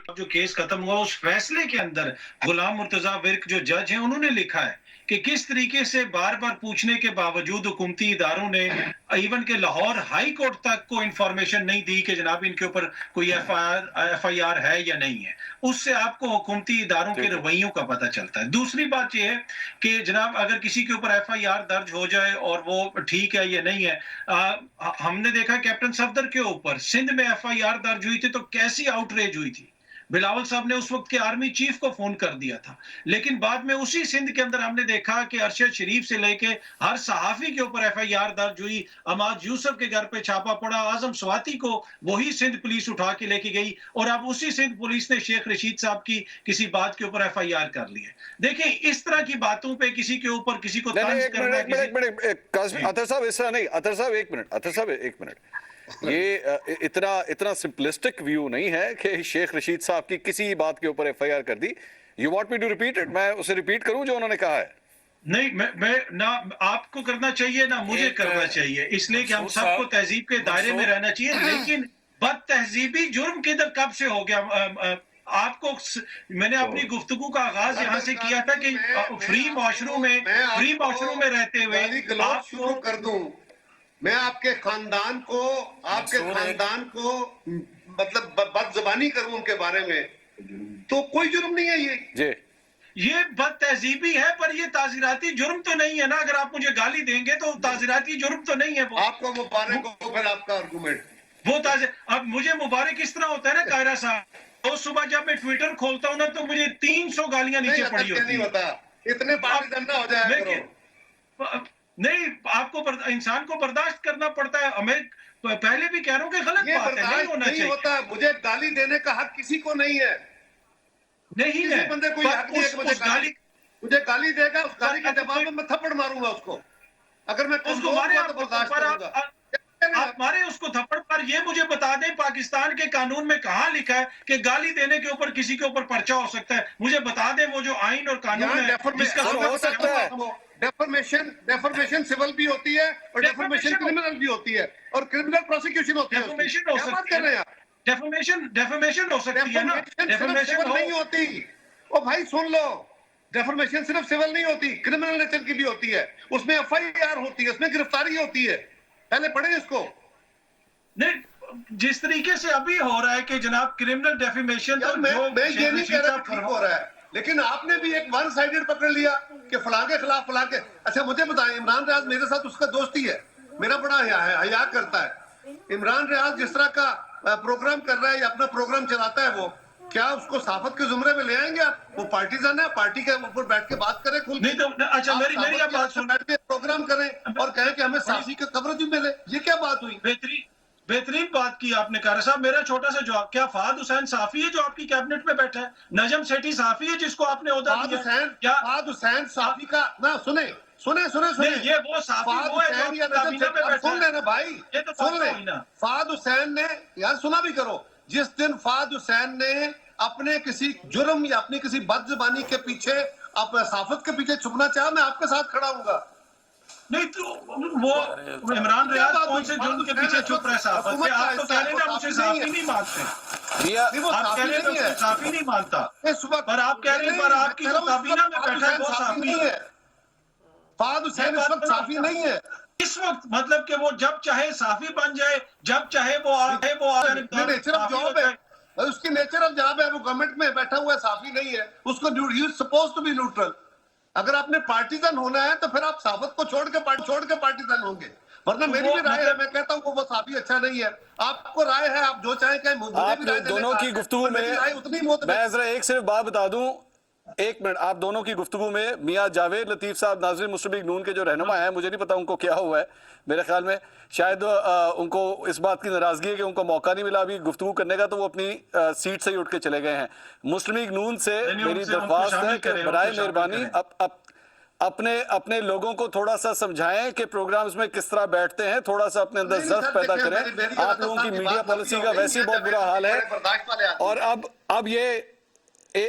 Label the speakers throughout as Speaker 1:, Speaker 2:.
Speaker 1: जो केस खत्म हुआ उस फैसले के अंदर गुलाम मुर्तजा विर्क जो जज हैं उन्होंने लिखा है कि किस तरीके से बार बार पूछने के बावजूद हुकूमती इदारों ने इवन के लाहौर हाई कोर्ट तक को इंफॉर्मेशन नहीं दी कि जनाब इनके ऊपर कोई एफआईआर है या नहीं है। उससे आपको हुकूमती इदारों के रवैयों का पता चलता है। दूसरी बात यह है कि जनाब अगर किसी के ऊपर एफआईआर दर्ज हो जाए और वो ठीक है या नहीं है, हमने देखा कैप्टन सफदर के ऊपर सिंध में एफआईआर दर्ज हुई थी तो कैसी आउटरेज हुई थी। बिलावल साहब ने उस वक्त के आर्मी चीफ को फोन कर दिया था, लेकिन बाद में उसी सिंध के अंदर हमने देखा कि अरशद शरीफ से लेके हर सहाफी के ऊपर एफआईआर दर्ज हुई। अमाद यूसुफ के घर पे छापा पड़ा, आजम स्वाति को वही सिंध पुलिस उठा के लेके गई और अब उसी सिंध पुलिस ने शेख रशीद साहब की किसी बात के ऊपर एफआईआर कर ली है। देखिए इस तरह की बातों पे किसी के ऊपर किसी को तंज करना,
Speaker 2: अतर साहब इस तरह नहीं, अतर साहब एक मिनट, ये इतना सिंपलिस्टिक व्यू नहीं है कि शेख रशीद साहब की किसी बात के ऊपर एफआईआर कर दी। You want me to repeat it? मैं उसे रिपीट करूं जो उन्होंने कहा है?
Speaker 1: नहीं, मैं ना आपको करना चाहिए ना मुझे करना चाहिए, इसलिए कि हम सबको तहजीब के दायरे में रहना चाहिए। लेकिन बद तहजीबी जुर्म किधर कब से हो गया? आपको मैंने अपनी गुफ्तगू का आगाज यहाँ से किया था कि फ्री माशरू में रहते हुए
Speaker 3: आप शुरू कर दूं, मैं आपके खानदान को मतलब बदजबानी करूं उनके बारे में, तो कोई जुर्म नहीं है ये बद तहजीबी है, पर ये ताजीराती जुर्म तो नहीं है ना। अगर आप मुझे गाली देंगे तो ताजीराती जुर्म तो नहीं है वो। आपको मुबारक हो फिर आपका आर्गुमेंट
Speaker 1: वो अब मुझे मुबारक इस तरह होता है ना कायरा साहब, तो सुबह जब मैं ट्विटर खोलता हूँ ना तो मुझे 300 गालियां नीचे पड़ी होती
Speaker 3: नहीं होता, इतने पार्टी धंधा हो जाए
Speaker 1: नहीं, आपको इंसान को बर्दाश्त करना पड़ता है। हमें पहले भी कह रहा हूँ कि गलत बात है, नहीं होना चाहिए।
Speaker 3: होता, मुझे गाली देने का हक किसी को नहीं है,
Speaker 1: नहीं है।
Speaker 3: बंदे को मुझे गाली देगा, उस गाली के जवाब में मैं थप्पड़ मारूंगा उसको। अगर मैं
Speaker 1: उसको मारे आप मारे उसको थप्पड़ पर, ये मुझे बता दें पाकिस्तान के कानून में कहाँ लिखा है कि गाली देने के ऊपर किसी के ऊपर पर्चा हो सकता है? मुझे बता दें वो जो आइन और कानून है जिसका
Speaker 2: हो सकता है।
Speaker 3: डेफर्मेशन सिविल भी होती है और डेफर्मेशन क्रिमिनल भी होती है और क्रिमिनल प्रोसिक्यूशन होती है।
Speaker 1: डेफर्मेशन हो सकती है, डेफर्मेशन हो सकती है ना,
Speaker 3: डेफर्मेशन नहीं होती। ओ भाई सुन लो, डेफर्मेशन सिर्फ सिविल नहीं होती, क्रिमिनल नेचर की भी होती है, उसमें एफआईआर होती है, उसमें गिरफ्तारी होती है। पहले पढ़े इसको।
Speaker 1: नहीं, जिस तरीके से अभी हो रहा है कि जनाब क्रिमिनल डेफिमेशन, तो
Speaker 3: मैं ये नहीं कह रहा ठीक हो रहा है, लेकिन आपने भी एक वन साइडेड पकड़ लिया कि फलां के खिलाफ फलां के। अच्छा मुझे बताएं, इमरान रियाज मेरे साथ उसका दोस्ती है, मेरा बड़ा हया करता है। इमरान रियाज जिस तरह का प्रोग्राम कर रहा है या अपना प्रोग्राम चलाता है, वो क्या उसको साफत के जुमरे में ले आएंगे आप? वो पार्टीजन है, पार्टी के ऊपर बैठ के बात करें खुल
Speaker 1: नहीं तो अच्छा मेरी बात सुन,
Speaker 3: बैठ के प्रोग्राम करें और कहें कि हमें साफी का कवरेज भी मिले, ये क्या बात हुई?
Speaker 1: बेहतरीन बात की आपने कारी साहब। मेरा छोटा सा जवाब, क्या फहद हुसैन साफी है जो आपकी कैबिनेट में बैठा है? नजम सेठी साफी है जिसको आपने ओहदा दिया?
Speaker 3: फहद हुसैन साफी का ना सुने,
Speaker 1: ये वो साफी वो है जो काबीना में बैठा
Speaker 3: सुन लेना भाई,
Speaker 1: ये तो
Speaker 3: सुन ले। फहद हुसैन ने, यार सुना भी करो, जिस दिन फहद हुसैन ने अपने किसी जुर्म या अपनी किसी बदजुबानी के पीछे, आप साफत के पीछे छुपना चाहा, मैं आपके साथ खड़ा हूंगा।
Speaker 1: नहीं तो वो इमरान रियाज कौन से जुर्म के पीछे छुप रहे साफत से? आप तो कह रहे हैं मुझे साफी नहीं मानते, आप कह रहे हैं साफी नहीं मानता, पर आप कह रहे हैं पर आपकी जो काबीना में बैठा है वो साफी है।
Speaker 3: फहद हुसैन इस वक्त साफी नहीं है
Speaker 1: इस वक्त, मतलब कि वो जब चाहे साफी बन जाए, जब चाहे वो आए,
Speaker 3: नेचर ऑफ जॉब है, उसकी नेचर ऑफ जॉब है, वो गवर्नमेंट में बैठा हुआ साफी नहीं है, उसको ही is supposed to be neutral. अगर आपने पार्टीजन होना है तो फिर आप साफत को छोड़ के पार्टीजन होंगे, वरना मेरी भी राय है, मैं कहता हूँ वो साफी अच्छा नहीं है। आपको राय है, आप जो चाहे कहें,
Speaker 2: आप दोनों की गुफ्तगू में
Speaker 3: उतनी
Speaker 2: मैं जरा एक सिर्फ बात बता दूं, एक मिनट, आप दोनों की गुफ्तगू में मियां जावेद लतीफ साहब नाज़रीन मुस्लिम लीग नून के जो रहनुमा हैं, मुझे नहीं पता उनको क्या हुआ है, मेरे ख्याल में शायद उनको इस बात की नाराजगी है कि उनको मौका नहीं मिला अभी गुफ्तगू करने का, तो वो अपनी सीट से ही उठ के चले गए हैं। मुस्लिम लीग नून से मेरी दरख्वास्त है कि बराए मेहरबानी अपने लोगों को थोड़ा सा समझाएं कि प्रोग्राम्स में किस तरह बैठते हैं, थोड़ा सा अपने अंदर ज़र्फ पैदा करें। आप लोगों की मीडिया पॉलिसी का वैसे ही बहुत बुरा हाल है। और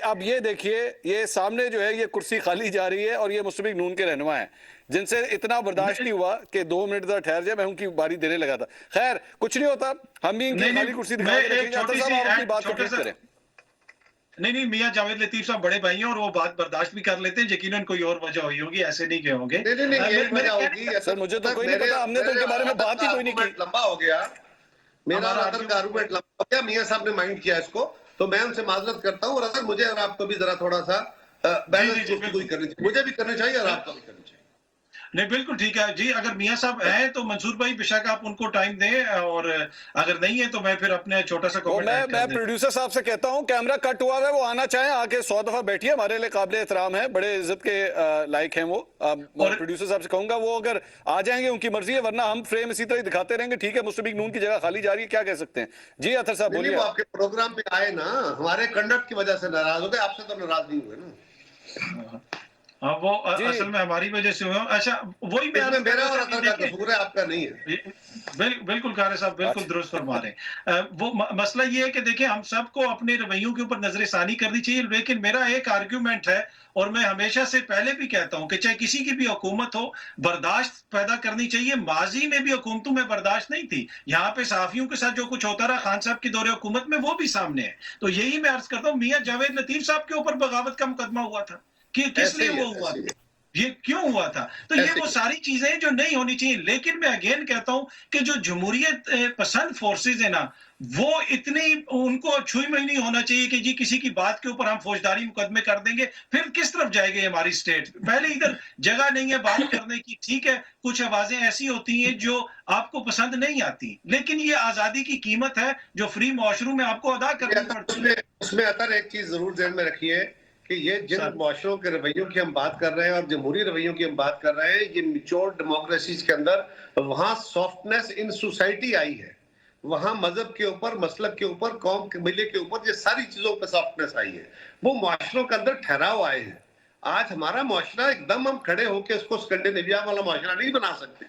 Speaker 2: अब ये देखिए, ये सामने जो है ये कुर्सी खाली जा रही है और ये मुस्लिम लीग नून के रहनुमा हैं जिनसे इतना बर्दाश्त नहीं हुआ कि 2 मिनट जरा ठहर जाए, मैं उनकी बारी देने लगा था। खैर कुछ नहीं होता, हम भी इनकी खाली कुर्सी दिखा के रखेंगे। अपनी बात कंप्लीट करें।
Speaker 1: नहीं नहीं, मियां जावेद लतीफ साहब बड़े भाई हैं और वो बात बर्दाश्त भी कर लेते हैं, यकीनन कोई और वजह हुई होगी, ऐसे नहीं कहे होंगे।
Speaker 3: नहीं नहीं नहीं, यही वजह होगी।
Speaker 2: सर मुझे तो कोई नहीं पता, हमने तो उनके बारे में बात ही कोई नहीं की।
Speaker 3: लंबा हो गया मेरा,
Speaker 1: हमारा
Speaker 3: अदर का आर्गुमेंट लंबा हो गया, मियां साहब ने माइंड किया इसको, तो मैं उनसे माजरत करता हूँ। और अगर मुझे और आपको भी जरा थोड़ा सा बैलेंस गुफ्तगू करनी चाहिए, मुझे भी करनी चाहिए और आपको भी करनी चाहिए।
Speaker 1: नहीं बिल्कुल ठीक है जी, अगर मियां साहब हैं तो मंसूर भाई बेशक आप उनको टाइम दें, और अगर नहीं है तो मैं फिर अपने छोटा सा
Speaker 2: वो
Speaker 1: कमेंट ऐड कर
Speaker 2: मैं
Speaker 1: देता
Speaker 2: प्रोड्यूसर साहब से कहता हूं कैमरा कट हुआ है, वो आना चाहें आके 100 दफा बैठिए, हमारे लिए काबिल एहतराम है, बड़े इज्जत के लायक हैं वो। प्रोड्यूसर साहब से कहूंगा वो अगर आ जाएंगे उनकी मर्जी है, वरना हम फ्रेम इसी तरह दिखाते रहेंगे। ठीक है, मुस्लिम नून की जगह खाली जा रही है, क्या कह सकते हैं जी। अतर साहब
Speaker 3: नहीं,
Speaker 2: बोलिए।
Speaker 3: वो आपके प्रोग्राम पे आए ना, हमारे कंडक्ट की वजह से नाराज हो गए, आपसे तो नाराज नहीं हुए ना।
Speaker 1: हूं। हाँ वो असल में हमारी वजह से हुआ। अच्छा वही मैं
Speaker 3: इसमें
Speaker 1: अर्ज कर
Speaker 3: मेरा
Speaker 1: रहा
Speaker 3: और
Speaker 1: था
Speaker 3: अतर
Speaker 1: कि
Speaker 3: का
Speaker 1: देखिए,
Speaker 3: कसूर है, आपका नहीं है।
Speaker 1: बिल्कुल कारी साहब बिल्कुल दुरुस्त फरमा रहे हैं। वो मसला ये है कि देखिए हम सबको अपने रवैयों के ऊपर नजरसानी करनी चाहिए, लेकिन मेरा एक आर्ग्यूमेंट है और मैं हमेशा से पहले भी कहता हूं कि चाहे किसी की भी हुकूमत हो, बर्दाश्त पैदा करनी चाहिए। माजी में भी हुकूमतों में बर्दाश्त नहीं थी, यहाँ पे सहाफियों के साथ जो कुछ होता रहा खान साहब की दौरे हुकूमत में, वो भी सामने है। तो यही मैं अर्ज करता हूँ, मियां जावेद लतीफ साहब के ऊपर बगावत का मुकदमा हुआ था कि किस
Speaker 3: ऐसे
Speaker 1: लिए
Speaker 3: ही
Speaker 1: वो
Speaker 3: है,
Speaker 1: हुआ
Speaker 3: ऐसे ही
Speaker 1: था,
Speaker 3: है।
Speaker 1: ये क्यों हुआ था। तो ये
Speaker 3: ऐसे
Speaker 1: वो
Speaker 3: ही।
Speaker 1: सारी चीजें जो नहीं होनी चाहिए। लेकिन मैं अगेन कहता हूं कि जो जमहूरियत पसंद फोर्सेज है ना, वो इतनी उनको छुई में नहीं होना चाहिए कि जी किसी की बात के ऊपर हम फौजदारी मुकदमे कर देंगे, फिर किस तरफ जाएगी हमारी स्टेट। पहले इधर जगह नहीं है बात करने की, ठीक है कुछ आवाजें ऐसी होती हैं जो आपको पसंद नहीं आती, लेकिन ये आजादी की कीमत है जो फ्री मुआशरों में आपको अदा करनी पड़ती है।
Speaker 3: उसमें अतर एक चीज जरूर ध्यान में रखिए कि ये जिन
Speaker 1: सर।
Speaker 3: मुआशरों के रवैयों की हम बात कर रहे हैं और जमहूरी रवैयों की हम बात कर रहे हैं, ये मिच्योर डेमोक्रेसीज के अंदर वहां सॉफ्टनेस इन सोसाइटी आई है, वहां मजहब के ऊपर, मसलक के ऊपर, कौम कबीले के ऊपर, ये सारी चीजों पर सॉफ्टनेस आई है। वो मुआशरों के अंदर ठहराव आए हैं। आज हमारा मुआशरा एकदम हम खड़े होकर उसको स्कैंडिनेविया वाला मुआशरा नहीं बना सकते,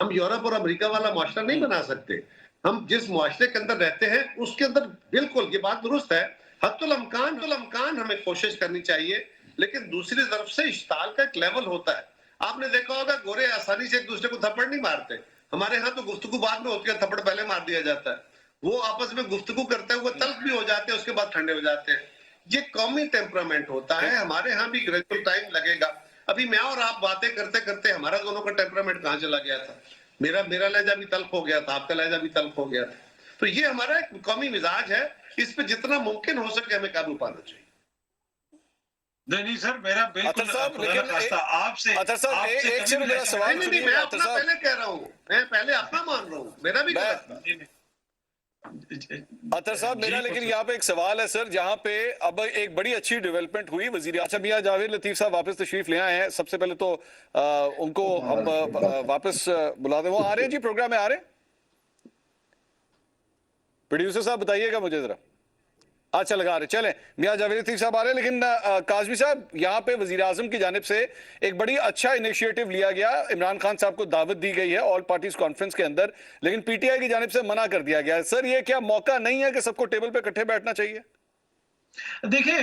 Speaker 3: हम यूरोप और अमेरिका वाला मुआशरा नहीं बना सकते। हम जिस मुआशरे के अंदर रहते हैं उसके अंदर बिल्कुल ये बात दुरुस्त है, हत्तुल अमकान हमें कोशिश करनी चाहिए, लेकिन दूसरी तरफ से इश्ताल का एक लेवल होता है। आपने देखा होगा गोरे आसानी से एक दूसरे को थप्पड़ नहीं मारते, हमारे यहाँ तो गुफ्तगू बाद में होती है, थप्पड़ पहले मार दिया जाता है। वो आपस में गुफ्तगू करते हुए तल्ख भी हो जाते हैं, उसके बाद ठंडे हो जाते हैं। ये कौमी टेम्परामेंट होता है, हमारे यहाँ भी ग्रेजुअल टाइम लगेगा। अभी मैं और आप बातें करते करते हमारा दोनों का टेम्परामेंट कहाँ चला गया था, मेरा लहजा भी तल्ख हो गया था, आपका लहजा भी तल्ख हो गया था। तो ये हमारा एक कौमी मिजाज है, इस पे जितना मुमकिन हो सके हमें काबू पाना चाहिए।
Speaker 1: नहीं सर, मेरा बिल्कुल
Speaker 2: अतर साहब,
Speaker 1: खुदा न खास्ता आपसे
Speaker 2: अतर साहब एक से मेरा सवाल
Speaker 3: नहीं नहीं, मैं अपना पहले कह रहा हूँ, मैं पहले अपना मान रहा हूँ, मेरा भी गलत था।
Speaker 2: अतर साहब मेरा लेकिन यहाँ पे एक सवाल है सर, जहाँ पे अब एक बड़ी अच्छी डेवलपमेंट हुई वजीर। अच्छा मियां जावेद लतीफ साहब वापस तशरीफ ले आए हैं, सबसे पहले तो उनको हम वापस बुला दें। वो आ रहे हैं जी, प्रोग्राम में आ रहे हैं? प्रोड्यूसर साहब बताइएगा मुझे जरा। अच्छा लगा रहे, चले मियां जावेद लतीफ साहब आ रहे हैं। लेकिन काजमी साहब, यहाँ पे वजीर आजम की जानिब से एक बड़ी अच्छा इनिशिएटिव लिया गया, इमरान खान साहब को दावत दी गई है ऑल पार्टीज कॉन्फ्रेंस के अंदर, लेकिन पीटीआई की जानिब से मना कर दिया गया है। सर ये क्या मौका नहीं है कि सबको टेबल पे इकट्ठे बैठना चाहिए?
Speaker 1: देखिए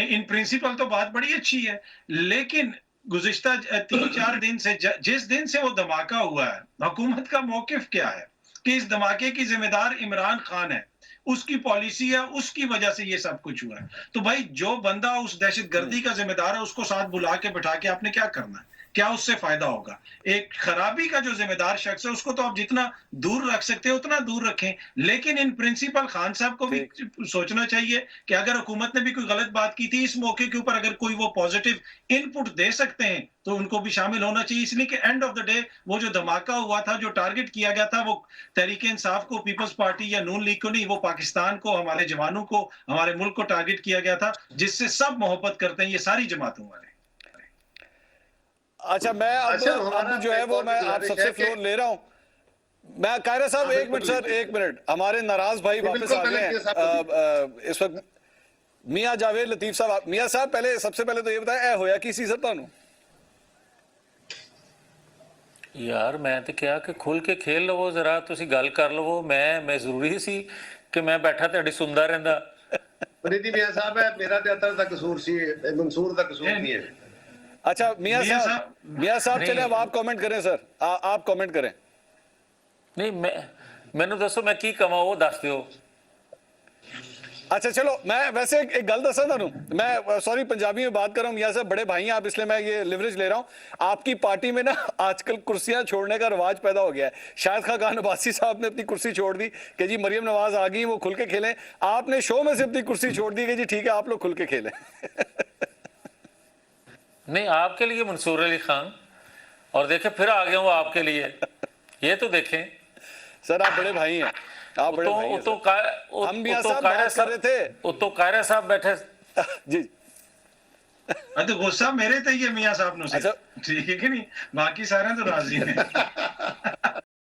Speaker 1: इन प्रिंसिपल तो बात बड़ी अच्छी है, लेकिन गुज़िश्ता 3-4 दिन से जिस दिन से वो धमाका हुआ है, हुकूमत का मौकिफ क्या है कि इस धमाके की जिम्मेदार इमरान खान है, उसकी पॉलिसी है, उसकी वजह से ये सब कुछ हुआ है। तो भाई जो बंदा उस दहशतगर्दी का जिम्मेदार है उसको साथ बुला के बिठा के आपने क्या करना है, क्या उससे फायदा होगा? एक खराबी का जो जिम्मेदार शख्स है उसको तो आप जितना दूर रख सकते हो उतना दूर रखें, लेकिन इन प्रिंसिपल खान साहब को भी सोचना चाहिए कि अगर हुकूमत ने भी कोई गलत बात की थी, इस मौके के ऊपर अगर कोई वो पॉजिटिव इनपुट दे सकते हैं तो उनको भी शामिल होना चाहिए। इसलिए कि एंड ऑफ द डे वो जो धमाका हुआ था, जो टारगेट किया गया था, वो तहरीक इंसाफ को, पीपल्स पार्टी या नून लीग को नहीं, वो पाकिस्तान को, हमारे जवानों को, हमारे मुल्क को टारगेट किया गया था, जिससे सब मोहब्बत करते हैं, ये सारी जमातों वाले।
Speaker 2: अच्छा मैं अब जो है वो मैं आप सबसे फ्लोर ले रहा हूं। मैं कायरा साहब एक मिनट सर, एक मिनट, हमारे नाराज भाई वापस आ गए हैं इस वक्त। मियां जावेद लतीफ साहब, मियां साहब पहले सबसे पहले तो ये बताया होया की सी सर ਤੁਹਾਨੂੰ?
Speaker 4: यार मैं तो क्या कि खुल के खेल लवो जरा, तुसी गल कर लवो। मैं जरूरी सी कि मैं बैठा ਤੁਹਾਡੀ सुनदा रहंदा।
Speaker 3: फरीदी मियां साहब है, मेरा ते अतर दा कसूर सी, मंसूर दा कसूर नहीं है।
Speaker 2: अच्छा मियां साहब चले अब आप कमेंट करें सर, आप कमेंट करें।
Speaker 4: नहीं मैनू दसो मैं की कमां, वो दस दियो।
Speaker 2: अच्छा चलो, मैं वैसे एक गल दसा थानू, मैं सॉरी पंजाबी में बात कर रहा हूँ, यहाँ से बड़े भाई हैं आप, इसलिए मैं ये लिवरेज ले रहा हूँ। आपकी पार्टी में ना आजकल कुर्सियां छोड़ने का रिवाज पैदा हो गया है। शाहिद खान अब्बासी साहब ने अपनी कुर्सी छोड़ दी कि जी मरियम नवाज आ गई, वो खुल के खेलें। आपने शो में से अपनी कुर्सी छोड़ दी कि जी ठीक है आप लोग खुल के खेलें।
Speaker 4: नहीं, आपके लिए मंसूर अली खान, और देखे फिर आ गया हूँ आपके लिए, ये तो देखें।
Speaker 2: सर आप बड़े भाई हैं, आप बड़े भाई हैं सर। हम मियां साहब बात कर रहे थे,
Speaker 4: तो कायरा साहब बैठे
Speaker 2: जी
Speaker 1: तो गुस्सा मेरे ते ही है मियां साहब नु से,
Speaker 2: अच्छा।
Speaker 1: ठीक है कि नहीं, बाकी सारे तो राजी ने।